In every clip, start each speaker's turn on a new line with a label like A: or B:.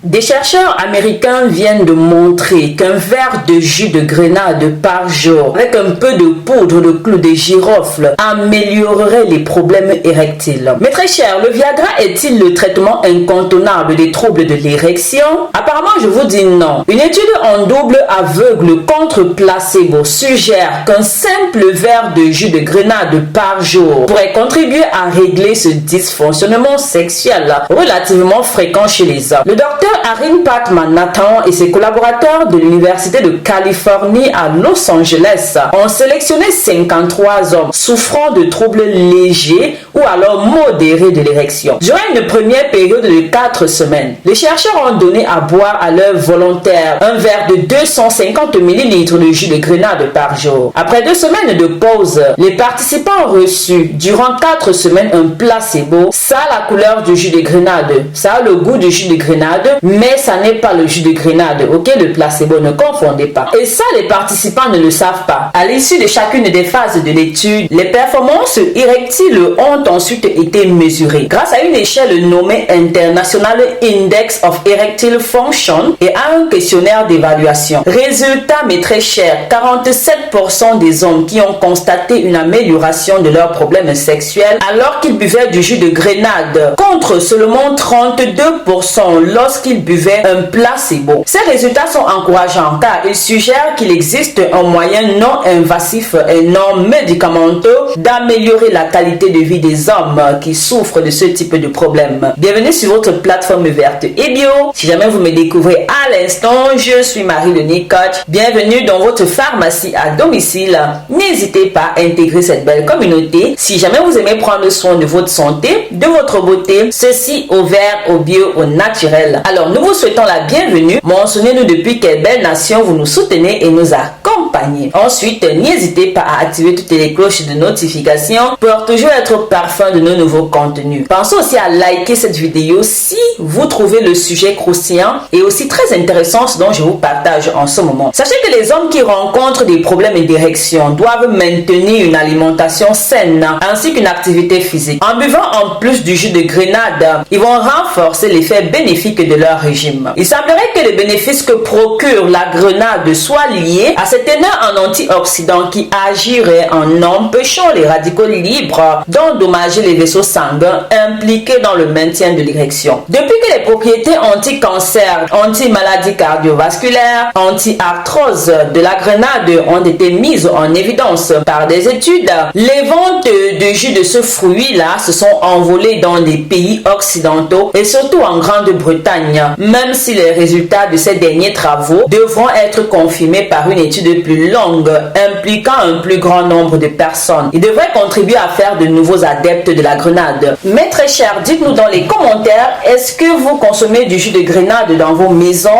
A: Des chercheurs américains viennent de montrer qu'un verre de jus de grenade par jour avec un peu de poudre de clou de girofle améliorerait les problèmes érectiles. Mais très cher, le Viagra est-il le traitement incontournable des troubles de l'érection? Apparemment, je vous dis non. Une étude en double aveugle contre placebo suggère qu'un simple verre de jus de grenade par jour pourrait contribuer à régler ce dysfonctionnement sexuel relativement fréquent chez les hommes. Le docteur Arin Patman Nathan et ses collaborateurs de l'Université de Californie à Los Angeles ont sélectionné 53 hommes souffrant de troubles légers ou alors modérés de l'érection. Durant une première période de 4 semaines, les chercheurs ont donné à boire à leurs volontaires un verre de 250 ml de jus de grenade par jour. Après 2 semaines de pause, les participants ont reçu durant 4 semaines un placebo. Ça a la couleur du jus de grenade, ça a le goût du jus de grenade, mais ça n'est pas le jus de grenade, ok? Le placebo, ne confondez pas. Et ça, les participants ne le savent pas. À l'issue de chacune des phases de l'étude, les performances érectiles ont ensuite été mesurées grâce à une échelle nommée International Index of Erectile Function et à un questionnaire d'évaluation. Résultat, mes très chers, 47% des hommes qui ont constaté une amélioration de leurs problèmes sexuels alors qu'ils buvaient du jus de grenade, contre seulement 32% lorsqu'ils buvaient un placebo. Ces résultats sont encourageants car ils suggèrent qu'il existe un moyen non invasif et non médicamenteux d'améliorer la qualité de vie des hommes qui souffrent de ce type de problème. Bienvenue sur votre plateforme verte et bio. Si jamais vous me découvrez à l'instant, je suis Marie-Denis Coach. Bienvenue dans votre pharmacie à domicile. N'hésitez pas à intégrer cette belle communauté. Si jamais vous aimez prendre soin de votre santé, de votre beauté, ceci au vert, au bio, au naturel. Alors nous vous souhaitons la bienvenue. Mentionnez-nous depuis quelle belle nation vous nous soutenez et nous accompagnez. Ensuite, n'hésitez pas à activer toutes les cloches de notification pour toujours être parfum de nos nouveaux contenus. Pensez aussi à liker cette vidéo si vous trouvez le sujet croustillant et aussi très intéressant ce dont je vous partage en ce moment. Sachez que les hommes qui rencontrent des problèmes d'érection doivent maintenir une alimentation saine ainsi qu'une activité physique. En buvant en plus du jus de grenade, ils vont renforcer l'effet bénéfique de leur régime. Il semblerait que les bénéfices que procure la grenade soient liés à cet énorme en antioxydants qui agirait en empêchant les radicaux libres d'endommager les vaisseaux sanguins impliqués dans le maintien de l'érection. Depuis que les propriétés anti-cancer, anti-maladies cardiovasculaires, anti-arthrose de la grenade ont été mises en évidence par des études, les ventes de jus de ce fruit-là se sont envolées dans les pays occidentaux et surtout en Grande-Bretagne, même si les résultats de ces derniers travaux devront être confirmés par une étude plus longue impliquant un plus grand nombre de personnes. Ils devraient contribuer à faire de nouveaux adeptes de la grenade. Mais très cher, dites-nous dans les commentaires, est-ce que vous consommez du jus de grenade dans vos maisons?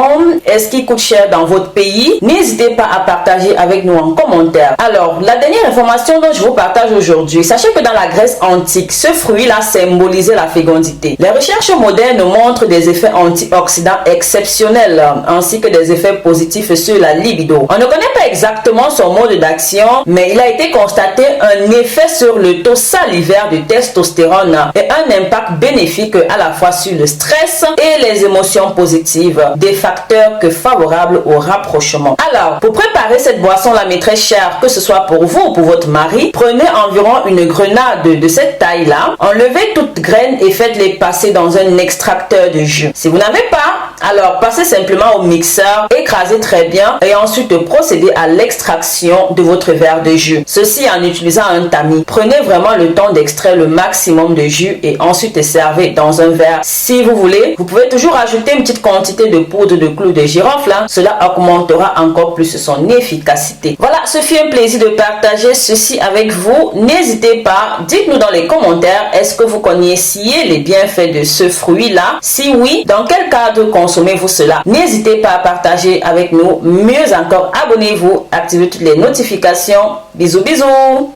A: Est-ce qu'il coûte cher dans votre pays? N'hésitez pas à partager avec nous en commentaire. Alors, la dernière information dont je vous partage aujourd'hui, sachez que dans la Grèce antique, ce fruit-là symbolisait la fécondité. Les recherches modernes montrent des effets antioxydants exceptionnels ainsi que des effets positifs sur la libido. On ne connaît pas exactement son mode d'action, mais il a été constaté un effet sur le taux salivaire de testostérone et un impact bénéfique à la fois sur le stress et les émotions positives, des facteurs que favorables au rapprochement. Alors, pour préparer cette boisson-là, mes très chers, que ce soit pour vous ou pour votre mari, prenez environ une grenade de cette taille-là, enlevez toutes graines et faites-les passer dans un extracteur de jus. Si vous n'avez pas, alors passez simplement au mixeur, écrasez très bien et ensuite procédez à l'extraction de votre verre de jus. Ceci en utilisant un tamis. Prenez vraiment le temps d'extraire le maximum de jus et ensuite servez dans un verre. Si vous voulez, vous pouvez toujours ajouter une petite quantité de poudre de clou de girofle. Cela augmentera encore plus son efficacité. Voilà, ce fut un plaisir de partager ceci avec vous. N'hésitez pas, dites-nous dans les commentaires, est-ce que vous connaissiez les bienfaits de ce fruit-là? Si oui, dans quel cadre consommez-vous cela? N'hésitez pas à partager avec nous. Mieux encore, abonnez-vous, activez toutes les notifications. Bisous, bisous!